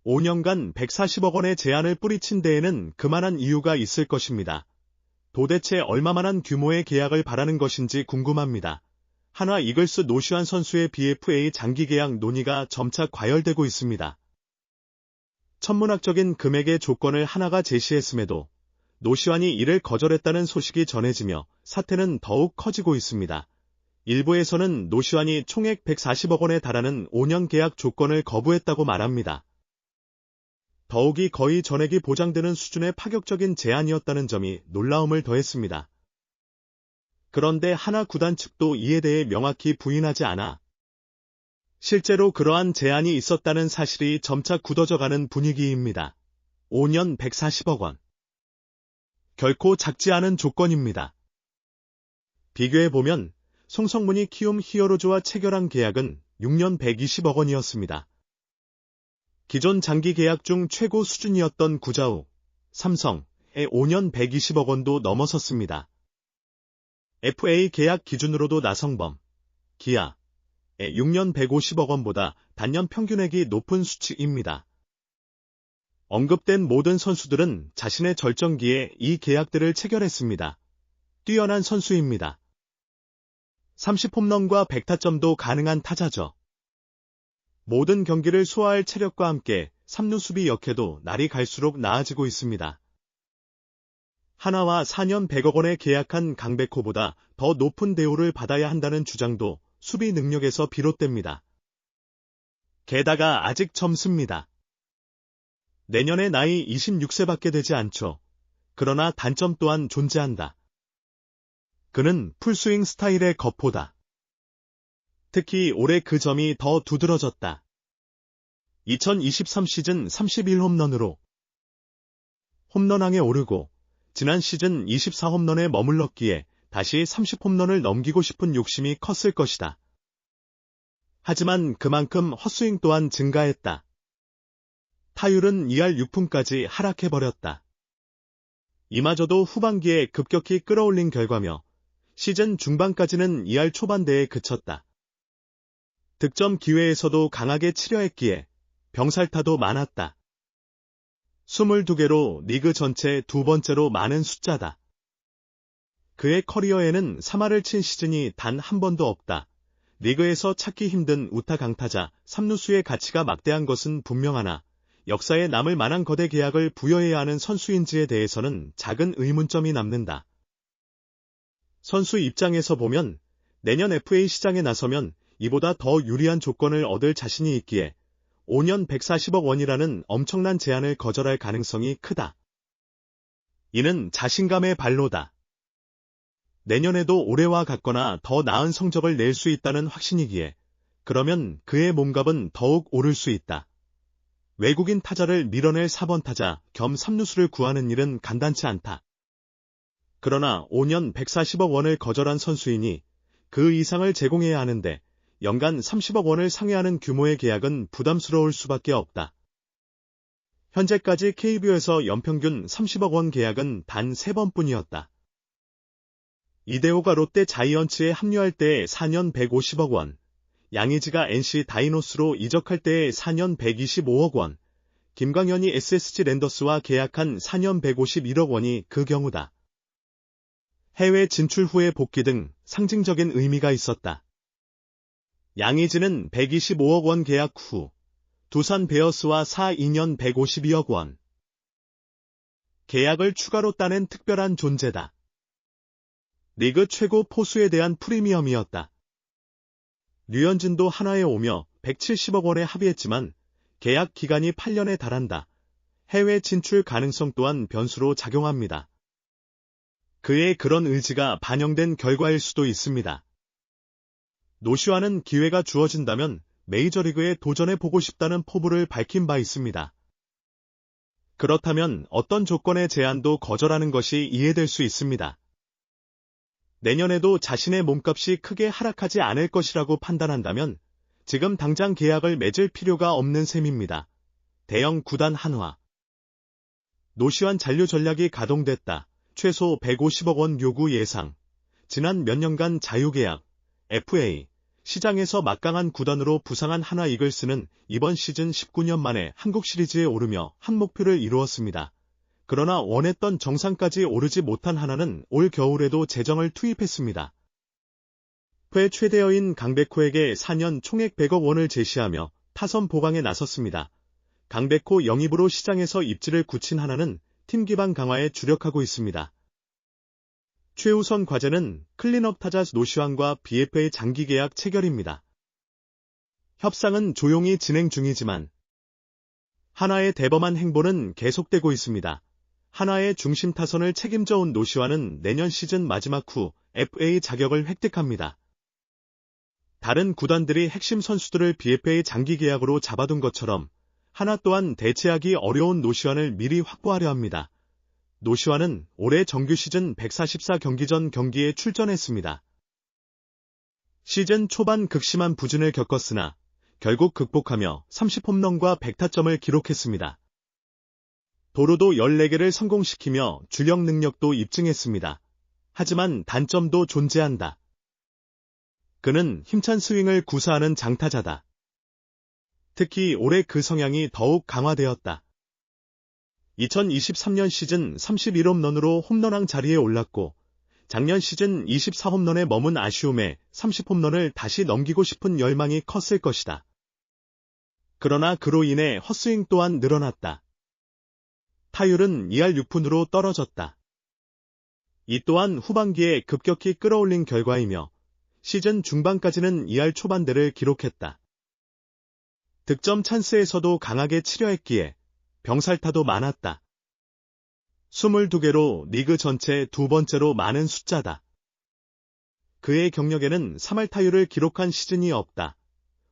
5년간 140억 원의 제한을 뿌리친 데에는 그만한 이유가 있을 것입니다. 도대체 얼마만한 규모의 계약을 바라는 것인지 궁금합니다. 한화 이글스 노시환 선수의 BFA 장기 계약 논의가 점차 과열되고 있습니다. 천문학적인 금액의 조건을 한화가 제시했음에도 노시환이 이를 거절했다는 소식이 전해지며 사태는 더욱 커지고 있습니다. 일부에서는 노시환이 총액 140억 원에 달하는 5년 계약 조건을 거부했다고 말합니다. 더욱이 거의 전액이 보장되는 수준의 파격적인 제안이었다는 점이 놀라움을 더했습니다. 그런데 한화 구단 측도 이에 대해 명확히 부인하지 않아 실제로 그러한 제안이 있었다는 사실이 점차 굳어져가는 분위기입니다. 5년 140억 원. 결코 작지 않은 조건입니다. 비교해보면 송성문이 키움 히어로즈와 체결한 계약은 6년 120억 원이었습니다. 기존 장기 계약 중 최고 수준이었던 구자욱, 삼성의 5년 120억 원도 넘어섰습니다. FA 계약 기준으로도 나성범, 기아의 6년 150억 원보다 단년 평균액이 높은 수치입니다. 언급된 모든 선수들은 자신의 절정기에 이 계약들을 체결했습니다. 뛰어난 선수입니다. 30홈런과 100타점도 가능한 타자죠. 모든 경기를 소화할 체력과 함께 3루 수비 역해도 날이 갈수록 나아지고 있습니다. 한화와 4년 100억 원에 계약한 강백호보다 더 높은 대우를 받아야 한다는 주장도 수비 능력에서 비롯됩니다. 게다가 아직 젊습니다. 내년에 나이 26세밖에 되지 않죠. 그러나 단점 또한 존재한다. 그는 풀스윙 스타일의 거포다. 특히 올해 그 점이 더 두드러졌다. 2023 시즌 31홈런으로 홈런왕에 오르고 지난 시즌 24홈런에 머물렀기에 다시 30홈런을 넘기고 싶은 욕심이 컸을 것이다. 하지만 그만큼 헛스윙 또한 증가했다. 타율은 2할 6푼까지 하락해버렸다. 이마저도 후반기에 급격히 끌어올린 결과며 시즌 중반까지는 2할 초반대에 그쳤다. 득점 기회에서도 강하게 치려했기에 병살타도 많았다. 22개로 리그 전체 두 번째로 많은 숫자다. 그의 커리어에는 3할을 친 시즌이 단 한 번도 없다. 리그에서 찾기 힘든 우타 강타자 3루수의 가치가 막대한 것은 분명하나 역사에 남을 만한 거대 계약을 부여해야 하는 선수인지에 대해서는 작은 의문점이 남는다. 선수 입장에서 보면 내년 FA 시장에 나서면 이보다 더 유리한 조건을 얻을 자신이 있기에 5년 140억 원이라는 엄청난 제안을 거절할 가능성이 크다. 이는 자신감의 발로다. 내년에도 올해와 같거나 더 나은 성적을 낼 수 있다는 확신이기에 그러면 그의 몸값은 더욱 오를 수 있다. 외국인 타자를 밀어낼 4번 타자 겸 3루수를 구하는 일은 간단치 않다. 그러나 5년 140억 원을 거절한 선수이니 그 이상을 제공해야 하는데 연간 30억 원을 상회하는 규모의 계약은 부담스러울 수밖에 없다. 현재까지 KBO에서 연평균 30억 원 계약은 단 3번뿐이었다. 이대호가 롯데 자이언츠에 합류할 때의 4년 150억 원, 양의지가 NC 다이노스로 이적할 때의 4년 125억 원, 김광현이 SSG 랜더스와 계약한 4년 151억 원이 그 경우다. 해외 진출 후의 복귀 등 상징적인 의미가 있었다. 양의지는 125억 원 계약 후 두산 베어스와 2년 152억 원 계약을 추가로 따낸 특별한 존재다. 리그 최고 포수에 대한 프리미엄이었다. 류현진도 한화에 오며 170억 원에 합의했지만 계약 기간이 8년에 달한다. 해외 진출 가능성 또한 변수로 작용합니다. 그의 그런 의지가 반영된 결과일 수도 있습니다. 노시환은 기회가 주어진다면 메이저리그에 도전해보고 싶다는 포부를 밝힌 바 있습니다. 그렇다면 어떤 조건의 제안도 거절하는 것이 이해될 수 있습니다. 내년에도 자신의 몸값이 크게 하락하지 않을 것이라고 판단한다면 지금 당장 계약을 맺을 필요가 없는 셈입니다. 대형 구단 한화. 노시환 잔류 전략이 가동됐다. 최소 150억 원 요구 예상. 지난 몇 년간 자유계약, FA, 시장에서 막강한 구단으로 부상한 하나 이글스는 이번 시즌 19년 만에 한국 시리즈에 오르며 한 목표를 이루었습니다. 그러나 원했던 정상까지 오르지 못한 하나는 올 겨울에도 재정을 투입했습니다. 회 최대여인 강백호에게 4년 총액 100억 원을 제시하며 타선 보강에 나섰습니다. 강백호 영입으로 시장에서 입지를 굳힌 하나는 팀 기반 강화에 주력하고 있습니다. 최우선 과제는 클린업 타자 노시환과 BFA 장기 계약 체결입니다. 협상은 조용히 진행 중이지만 하나의 대범한 행보는 계속되고 있습니다. 하나의 중심 타선을 책임져 온 노시환은 내년 시즌 마지막 후 FA 자격을 획득합니다. 다른 구단들이 핵심 선수들을 BFA 장기 계약으로 잡아둔 것처럼 하나 또한 대체하기 어려운 노시환을 미리 확보하려 합니다. 노시환은 올해 정규 시즌 144경기 전 경기에 출전했습니다. 시즌 초반 극심한 부진을 겪었으나 결국 극복하며 30홈런과 100타점을 기록했습니다. 도루도 14개를 성공시키며 주력 능력도 입증했습니다. 하지만 단점도 존재한다. 그는 힘찬 스윙을 구사하는 장타자다. 특히 올해 그 성향이 더욱 강화되었다. 2023년 시즌 31홈런으로 홈런왕 자리에 올랐고 작년 시즌 24홈런에 머문 아쉬움에 30홈런을 다시 넘기고 싶은 열망이 컸을 것이다. 그러나 그로 인해 헛스윙 또한 늘어났다. 타율은 2할 6푼으로 떨어졌다. 이 또한 후반기에 급격히 끌어올린 결과이며 시즌 중반까지는 2할 초반대를 기록했다. 득점 찬스에서도 강하게 치려했기에 병살타도 많았다. 22개로 리그 전체 두 번째로 많은 숫자다. 그의 경력에는 3할 타율을 기록한 시즌이 없다.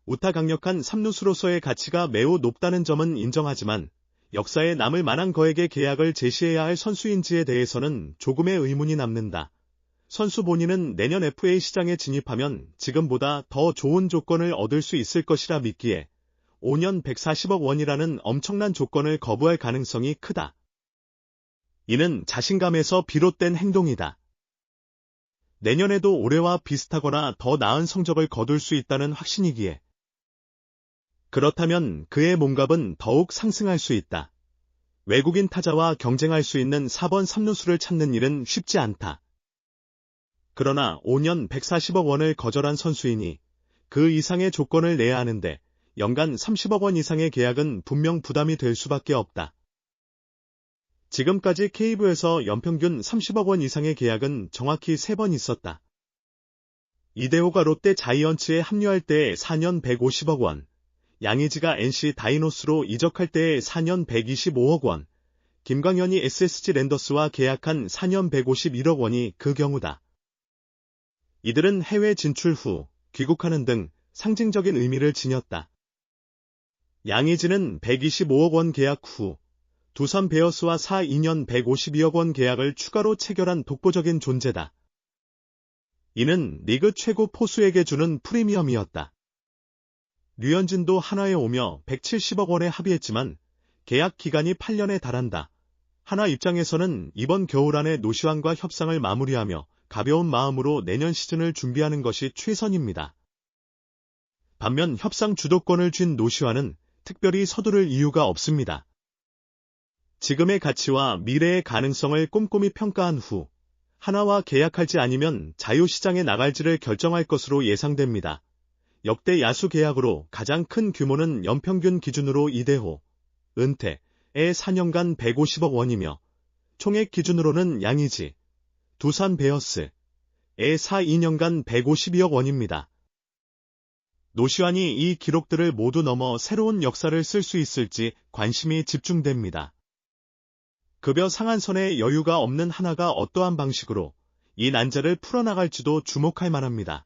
우타 강력한 3루수로서의 가치가 매우 높다는 점은 인정하지만 역사에 남을 만한 거액의 계약을 제시해야 할 선수인지에 대해서는 조금의 의문이 남는다. 선수 본인은 내년 FA 시장에 진입하면 지금보다 더 좋은 조건을 얻을 수 있을 것이라 믿기에 5년 140억 원이라는 엄청난 조건을 거부할 가능성이 크다. 이는 자신감에서 비롯된 행동이다. 내년에도 올해와 비슷하거나 더 나은 성적을 거둘 수 있다는 확신이기에. 그렇다면 그의 몸값은 더욱 상승할 수 있다. 외국인 타자와 경쟁할 수 있는 4번 3루수를 찾는 일은 쉽지 않다. 그러나 5년 140억 원을 거절한 선수이니 그 이상의 조건을 내야 하는데 연간 30억 원 이상의 계약은 분명 부담이 될 수밖에 없다. 지금까지 K부에서 연평균 30억 원 이상의 계약은 정확히 3번 있었다. 이대호가 롯데 자이언츠에 합류할 때의 4년 150억 원, 양의지가 NC 다이노스로 이적할 때의 4년 125억 원, 김광현이 SSG 랜더스와 계약한 4년 151억 원이 그 경우다. 이들은 해외 진출 후 귀국하는 등 상징적인 의미를 지녔다. 양의지는 125억 원 계약 후 두산 베어스와 2년 152억 원 계약을 추가로 체결한 독보적인 존재다. 이는 리그 최고 포수에게 주는 프리미엄이었다. 류현진도 하나에 오며 170억 원에 합의했지만 계약 기간이 8년에 달한다. 하나 입장에서는 이번 겨울 안에 노시환과 협상을 마무리하며 가벼운 마음으로 내년 시즌을 준비하는 것이 최선입니다. 반면 협상 주도권을 쥔 노시환은 특별히 서두를 이유가 없습니다. 지금의 가치와 미래의 가능성을 꼼꼼히 평가한 후 하나와 계약할지 아니면 자유시장에 나갈지를 결정할 것으로 예상됩니다. 역대 야수 계약으로 가장 큰 규모는 연평균 기준으로 이대호, 은퇴의 4년간 150억 원이며 총액 기준으로는 양의지, 두산 베어스의 2년간 152억 원입니다. 노시환이 이 기록들을 모두 넘어 새로운 역사를 쓸 수 있을지 관심이 집중됩니다. 급여 상한선에 여유가 없는 하나가 어떠한 방식으로 이 난제를 풀어나갈지도 주목할 만합니다.